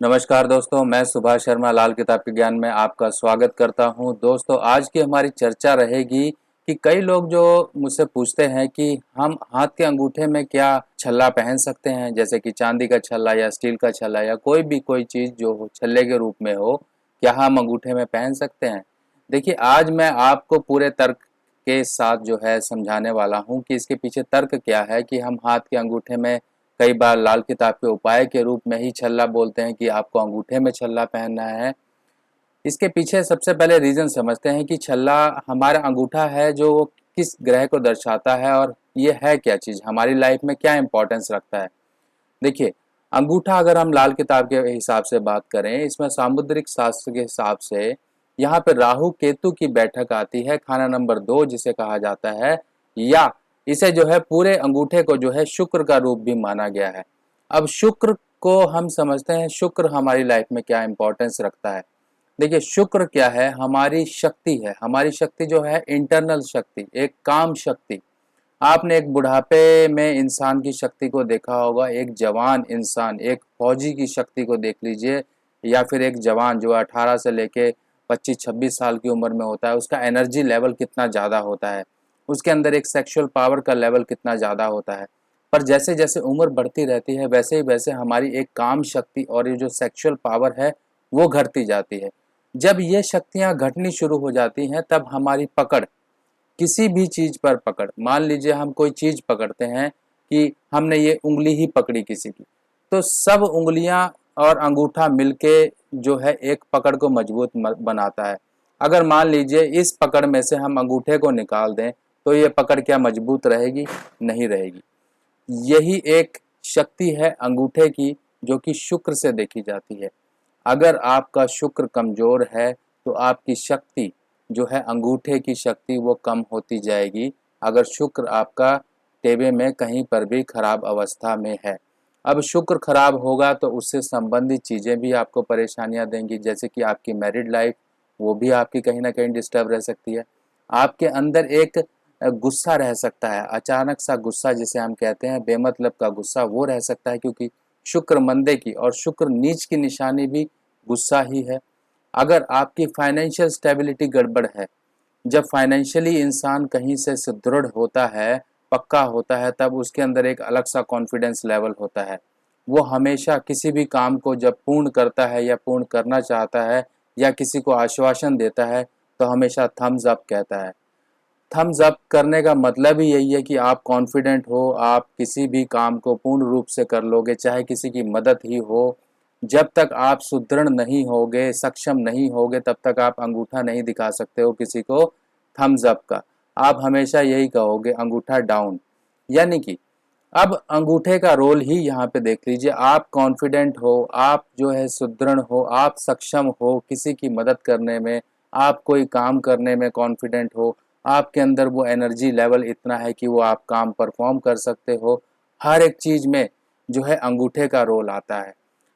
नमस्कार दोस्तों, मैं सुभाष शर्मा लाल किताब के ज्ञान में आपका स्वागत करता हूं। दोस्तों, आज की हमारी चर्चा रहेगी कि कई लोग जो मुझसे पूछते हैं कि हम हाथ के अंगूठे में क्या छल्ला पहन सकते हैं, जैसे कि चांदी का छल्ला या स्टील का छल्ला या कोई चीज़ जो हो छल्ले के रूप में हो, क्या हम अंगूठे में पहन सकते हैं। देखिए, आज मैं आपको पूरे तर्क के साथ जो है समझाने वाला हूं कि इसके पीछे तर्क क्या है कि हम हाथ के अंगूठे में कई बार लाल किताब के उपाय के रूप में ही छल्ला बोलते हैं कि आपको अंगूठे में छल्ला पहनना है। इसके पीछे सबसे पहले रीज़न समझते हैं कि छल्ला हमारा अंगूठा है जो किस ग्रह को दर्शाता है और ये है क्या चीज़, हमारी लाइफ में क्या इंपॉर्टेंस रखता है। देखिए, अंगूठा अगर हम लाल किताब के हिसाब से बात करें, इसमें सामुद्रिक शास्त्र के हिसाब से यहाँ पे राहु केतु की बैठक आती है, खाना नंबर 2 जिसे कहा जाता है, या इसे जो है पूरे अंगूठे को जो है शुक्र का रूप भी माना गया है। अब शुक्र को हम समझते हैं, शुक्र हमारी लाइफ में क्या इंपॉर्टेंस रखता है। देखिए, शुक्र क्या है, हमारी शक्ति है। हमारी शक्ति जो है इंटरनल शक्ति, एक काम शक्ति। आपने एक बुढ़ापे में इंसान की शक्ति को देखा होगा, एक जवान इंसान, एक फौजी की शक्ति को देख लीजिए, या फिर एक जवान जो 18 से लेके 25-26 साल की उम्र में होता है, उसका एनर्जी लेवल कितना ज़्यादा होता है, उसके अंदर एक सेक्सुअल पावर का लेवल कितना ज़्यादा होता है। पर जैसे जैसे उम्र बढ़ती रहती है, वैसे ही वैसे हमारी एक काम शक्ति और ये जो सेक्सुअल पावर है वो घटती जाती है। जब ये शक्तियाँ घटनी शुरू हो जाती हैं, तब हमारी पकड़, किसी भी चीज़ पर पकड़, मान लीजिए हम कोई चीज़ पकड़ते हैं कि हमने ये उंगली ही पकड़ी किसी की, तो सब उंगलियां और अंगूठा मिलके जो है एक पकड़ को मजबूत बनाता है। अगर मान लीजिए इस पकड़ में से हम अंगूठे को निकाल दें, तो ये पकड़ क्या मजबूत रहेगी? नहीं रहेगी। यही एक शक्ति है अंगूठे की, जो कि शुक्र से देखी जाती है। अगर आपका शुक्र कमजोर है तो आपकी शक्ति जो है अंगूठे की शक्ति वो कम होती जाएगी, अगर शुक्र आपका टेबे में कहीं पर भी खराब अवस्था में है। अब शुक्र खराब होगा तो उससे संबंधित चीज़ें भी आपको परेशानियां देंगी, जैसे कि आपकी मैरिड लाइफ, वो भी आपकी कहीं ना कहीं डिस्टर्ब रह सकती है। आपके अंदर एक गुस्सा रह सकता है, अचानक सा गुस्सा जिसे हम कहते हैं, बेमतलब का गुस्सा, वो रह सकता है, क्योंकि शुक्र मंदे की और शुक्र नीच की निशानी भी गुस्सा ही है। अगर आपकी फाइनेंशियल स्टेबिलिटी गड़बड़ है, जब फाइनेंशियली इंसान कहीं से सुदृढ़ होता है, पक्का होता है, तब उसके अंदर एक अलग सा कॉन्फिडेंस लेवल होता है। वो हमेशा किसी भी काम को जब पूर्ण करता है या पूर्ण करना चाहता है या किसी को आश्वासन देता है, तो हमेशा थम्स अप कहता है। थम्स अप करने का मतलब ही यही है कि आप कॉन्फिडेंट हो, आप किसी भी काम को पूर्ण रूप से कर लोगे, चाहे किसी की मदद ही हो। जब तक आप सुदृढ़ नहीं होगे, सक्षम नहीं होगे, तब तक आप अंगूठा नहीं दिखा सकते हो किसी को थम्स अप का। आप हमेशा यही कहोगे अंगूठा डाउन। यानी कि अब अंगूठे का रोल ही यहाँ पे देख लीजिए, आप कॉन्फिडेंट हो, आप जो है सुदृढ़ हो, आप सक्षम हो किसी की मदद करने में, आप कोई काम करने में कॉन्फिडेंट हो, आपके अंदर वो एनर्जी लेवल इतना है कि वो आप काम परफॉर्म कर सकते हो। हर एक चीज़ में जो है अंगूठे का रोल आता है।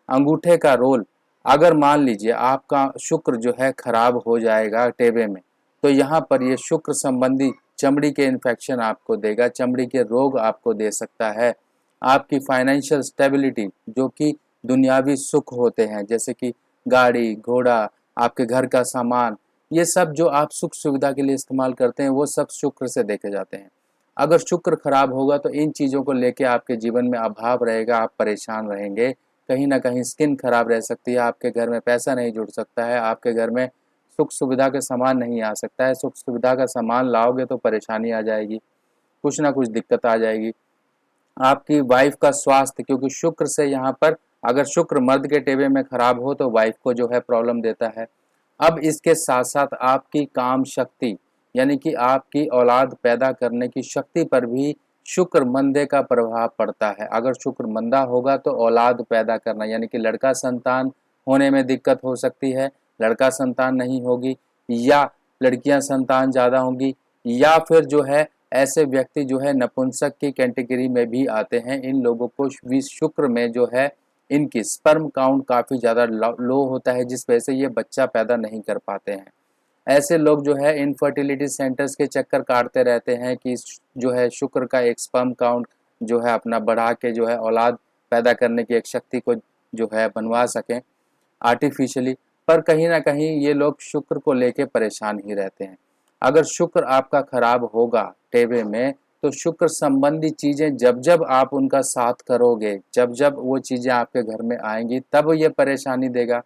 अंगूठे का रोल, अगर मान लीजिए आपका शुक्र जो है खराब हो जाएगा टेबे में, तो यहाँ पर ये शुक्र संबंधी चमड़ी के इन्फेक्शन आपको देगा, चमड़ी के रोग आपको दे सकता है। आपकी फाइनेंशियल स्टेबिलिटी, जो कि दुनियावी सुख होते हैं, जैसे कि गाड़ी घोड़ा, आपके घर का सामान, ये सब जो आप सुख सुविधा के लिए इस्तेमाल करते हैं, वो सब शुक्र से देखे जाते हैं। अगर शुक्र खराब होगा तो इन चीज़ों को लेके आपके जीवन में अभाव रहेगा, आप परेशान रहेंगे। कहीं ना कहीं स्किन खराब रह सकती है, आपके घर में पैसा नहीं जुड़ सकता है, आपके घर में सुख सुविधा के सामान नहीं आ सकता है। सुख सुविधा का सामान लाओगे तो परेशानी आ जाएगी, कुछ ना कुछ दिक्कत आ जाएगी। आपकी वाइफ का स्वास्थ्य, क्योंकि शुक्र से यहाँ पर अगर शुक्र मर्द के टेबे में खराब हो तो वाइफ को जो है प्रॉब्लम देता है। अब इसके साथ साथ आपकी काम शक्ति, यानी कि आपकी औलाद पैदा करने की शक्ति पर भी शुक्र मंदे का प्रभाव पड़ता है। अगर शुक्र मंदा होगा तो औलाद पैदा करना, यानी कि लड़का संतान होने में दिक्कत हो सकती है, लड़का संतान नहीं होगी, या लड़कियां संतान ज़्यादा होंगी, या फिर जो है ऐसे व्यक्ति जो है नपुंसक की कैटेगरी में भी आते हैं। इन लोगों को भी शुक्र में जो है इनकी स्पर्म काउंट काफ़ी ज़्यादा लो होता है, जिस वजह से ये बच्चा पैदा नहीं कर पाते हैं। ऐसे लोग जो है इनफर्टिलिटी सेंटर्स के चक्कर काटते रहते हैं कि जो है शुक्र का एक स्पर्म काउंट जो है अपना बढ़ा के जो है औलाद पैदा करने की एक शक्ति को जो है बनवा सकें। आर्टिफिशियली, पर कहीं ना कहीं ये लोग शुक्र को लेके परेशान ही रहते हैं। अगर शुक्र आपका खराब होगा टेबे में, तो शुक्र संबंधी चीजें जब जब आप उनका साथ करोगे, जब जब वो चीजें आपके घर में आएंगी, तब ये परेशानी देगा।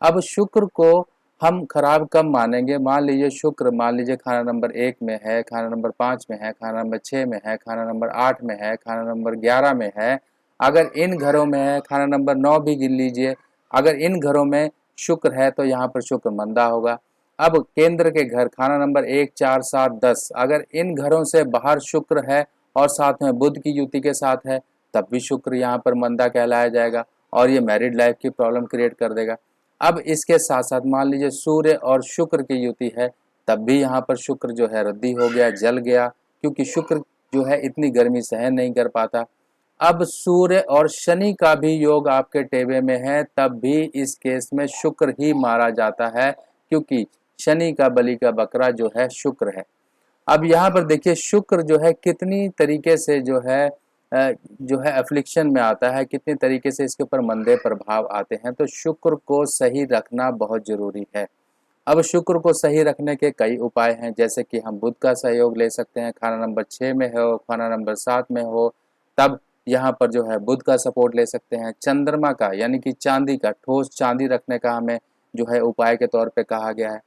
अब शुक्र को हम खराब कब मानेंगे? मान लीजिए शुक्र, मान लीजिए खाना नंबर 1 में है, खाना नंबर 5 में है, खाना नंबर 6 में है, खाना नंबर 8 में है, खाना नंबर 11 में है। अगर इन घरों में है, खाना नंबर 9 भी गिन लीजिए, अगर इन घरों में शुक्र है तो यहाँ पर शुक्र मंदा होगा। अब केंद्र के घर खाना नंबर 1, 4, 7, 10, अगर इन घरों से बाहर शुक्र है और साथ में बुध की युति के साथ है, तब भी शुक्र यहाँ पर मंदा कहलाया जाएगा और ये मैरिड लाइफ की प्रॉब्लम क्रिएट कर देगा। अब इसके साथ साथ मान लीजिए सूर्य और शुक्र की युति है, तब भी यहाँ पर शुक्र जो है रद्दी हो गया, जल गया, क्योंकि शुक्र जो है इतनी गर्मी सहन नहीं कर पाता। अब सूर्य और शनि का भी योग आपके टेबे में है, तब भी इस केस में शुक्र ही मारा जाता है, क्योंकि शनि का बलि का बकरा जो है शुक्र है। अब यहाँ पर देखिए शुक्र जो है कितनी तरीके से जो है अफ्लिक्शन में आता है, कितनी तरीके से इसके ऊपर मंदे प्रभाव आते हैं। तो शुक्र को सही रखना बहुत जरूरी है। अब शुक्र को सही रखने के कई उपाय हैं, जैसे कि हम बुध का सहयोग ले सकते हैं, खाना नंबर 6 में हो, खाना नंबर 7 में हो, तब यहाँ पर जो है बुध का सपोर्ट ले सकते हैं। चंद्रमा का यानी कि चांदी का, ठोस चांदी रखने का हमें जो है उपाय के तौर पे कहा गया है।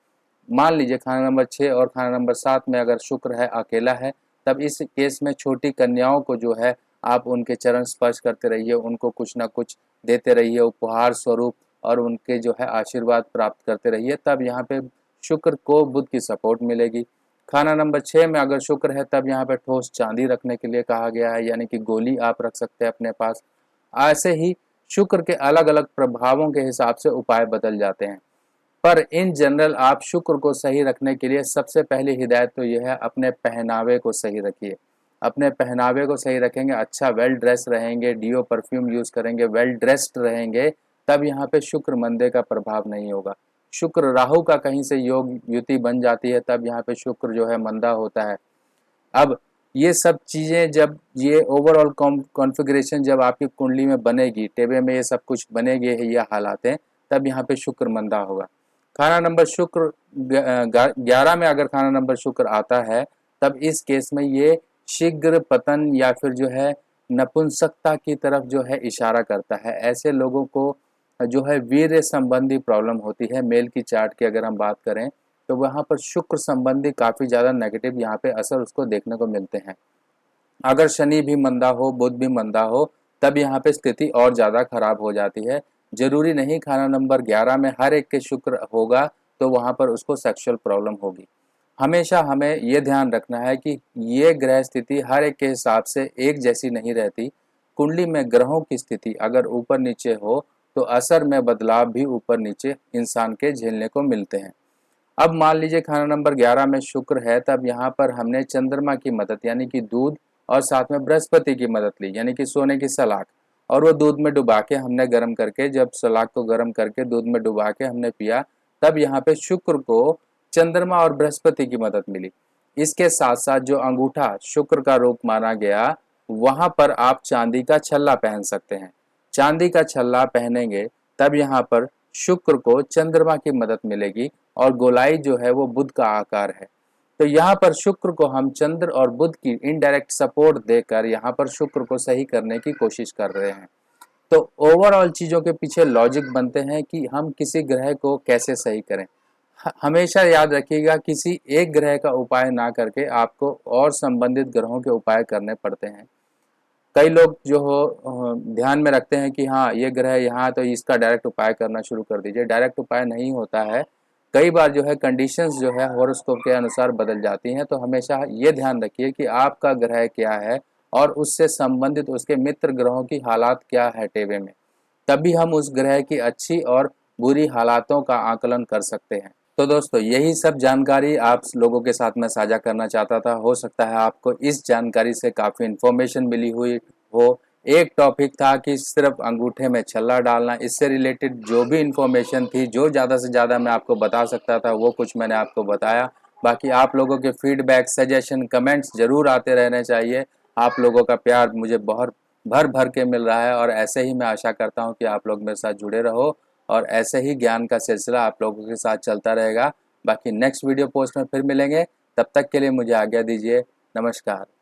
मान लीजिए खाना नंबर 6 और खाना नंबर 7 में अगर शुक्र है, अकेला है, तब इस केस में छोटी कन्याओं को जो है आप उनके चरण स्पर्श करते रहिए, उनको कुछ ना कुछ देते रहिए उपहार स्वरूप, और उनके जो है आशीर्वाद प्राप्त करते रहिए, तब यहाँ पे शुक्र को बुध की सपोर्ट मिलेगी। खाना नंबर 6 में अगर शुक्र है, तब यहाँ पे ठोस चांदी रखने के लिए कहा गया है, यानी कि गोली आप रख सकते हैं अपने पास। ऐसे ही शुक्र के अलग अलग प्रभावों के हिसाब से उपाय बदल जाते हैं, पर इन जनरल आप शुक्र को सही रखने के लिए सबसे पहली हिदायत तो यह है, अपने पहनावे को सही रखिए। अपने पहनावे को सही रखेंगे, अच्छा वेल ड्रेस रहेंगे, डियो परफ्यूम यूज करेंगे, वेल ड्रेस्ड रहेंगे, तब यहाँ पे शुक्र मंदे का प्रभाव नहीं होगा। शुक्र राहु का कहीं से योग युति बन जाती है, तब यहाँ पे शुक्र जो है मंदा होता है। अब ये सब चीजें जब ये ओवरऑल कॉन्फ़िगरेशन जब आपकी कुंडली में बनेगी, टेबे में ये सब कुछ बनेगी, ये हालातें, तब यहाँ पे शुक्र मंदा होगा। खाना नंबर शुक्र 11 में अगर खाना नंबर शुक्र आता है, तब इस केस में ये शीघ्र पतन या फिर जो है नपुंसकता की तरफ जो है इशारा करता है। ऐसे लोगों को जो है वीर्य संबंधी प्रॉब्लम होती है। मेल की चार्ट की अगर हम बात करें, तो वहाँ पर शुक्र संबंधी काफ़ी ज़्यादा नेगेटिव यहाँ पे असर उसको देखने को मिलते हैं। अगर शनि भी मंदा हो, बुध भी मंदा हो, तब यहाँ पे स्थिति और ज़्यादा खराब हो जाती है। जरूरी नहीं खाना नंबर 11 में हर एक के शुक्र होगा तो वहाँ पर उसको सेक्सुअल प्रॉब्लम होगी। हमेशा हमें ये ध्यान रखना है कि ये ग्रह स्थिति हर एक के हिसाब से एक जैसी नहीं रहती। कुंडली में ग्रहों की स्थिति अगर ऊपर नीचे हो, तो असर में बदलाव भी ऊपर नीचे इंसान के झेलने को मिलते हैं। अब मान लीजिए खाना नंबर 11 में शुक्र है, तब यहाँ पर हमने चंद्रमा की मदद यानी कि दूध, और साथ में बृहस्पति की मदद ली यानी कि सोने की सलाख, और वो दूध में डुबा के हमने गर्म करके, जब सलाख को गर्म करके दूध में डुबा के हमने पिया, तब यहाँ पे शुक्र को चंद्रमा और बृहस्पति की मदद मिली। इसके साथ साथ जो अंगूठा शुक्र का रूप माना गया, वहां पर आप चांदी का छल्ला पहन सकते हैं। चांदी का छल्ला पहनेंगे तब यहाँ पर शुक्र को चंद्रमा की मदद मिलेगी, और गोलाई जो है वो बुध का आकार है। तो यहाँ पर शुक्र को हम चंद्र और बुध की इनडायरेक्ट सपोर्ट देकर यहाँ पर शुक्र को सही करने की कोशिश कर रहे हैं। तो ओवरऑल चीज़ों के पीछे लॉजिक बनते हैं कि हम किसी ग्रह को कैसे सही करें। हमेशा याद रखिएगा, किसी एक ग्रह का उपाय ना करके आपको और संबंधित ग्रहों के उपाय करने पड़ते हैं। कई लोग जो हो ध्यान में रखते हैं कि हाँ ये ग्रह यहाँ, तो इसका डायरेक्ट उपाय करना शुरू कर दीजिए। डायरेक्ट उपाय नहीं होता है। कई बार जो है कंडीशंस जो है हॉरोस्कोप के अनुसार बदल जाती हैं। तो हमेशा ये ध्यान रखिए कि आपका ग्रह क्या है और उससे संबंधित उसके मित्र ग्रहों की हालात क्या है टेबे में, तभी हम उस ग्रह की अच्छी और बुरी हालातों का आकलन कर सकते हैं। तो दोस्तों यही सब जानकारी आप लोगों के साथ मैं साझा करना चाहता था। हो सकता है आपको इस जानकारी से काफ़ी इन्फॉर्मेशन मिली हुई हो। एक टॉपिक था कि सिर्फ अंगूठे में छल्ला डालना, इससे रिलेटेड जो भी इन्फॉर्मेशन थी, जो ज़्यादा से ज़्यादा मैं आपको बता सकता था, वो कुछ मैंने आपको बताया। बाकी आप लोगों के फीडबैक, सजेशन, कमेंट्स ज़रूर आते रहने चाहिए। आप लोगों का प्यार मुझे बहुत भर भर के मिल रहा है, और ऐसे ही मैं आशा करता हूँ कि आप लोग मेरे साथ जुड़े रहो और ऐसे ही ज्ञान का सिलसिला आप लोगों के साथ चलता रहेगा। बाकी नेक्स्ट वीडियो पोस्ट में फिर मिलेंगे, तब तक के लिए मुझे आज्ञा दीजिए। नमस्कार।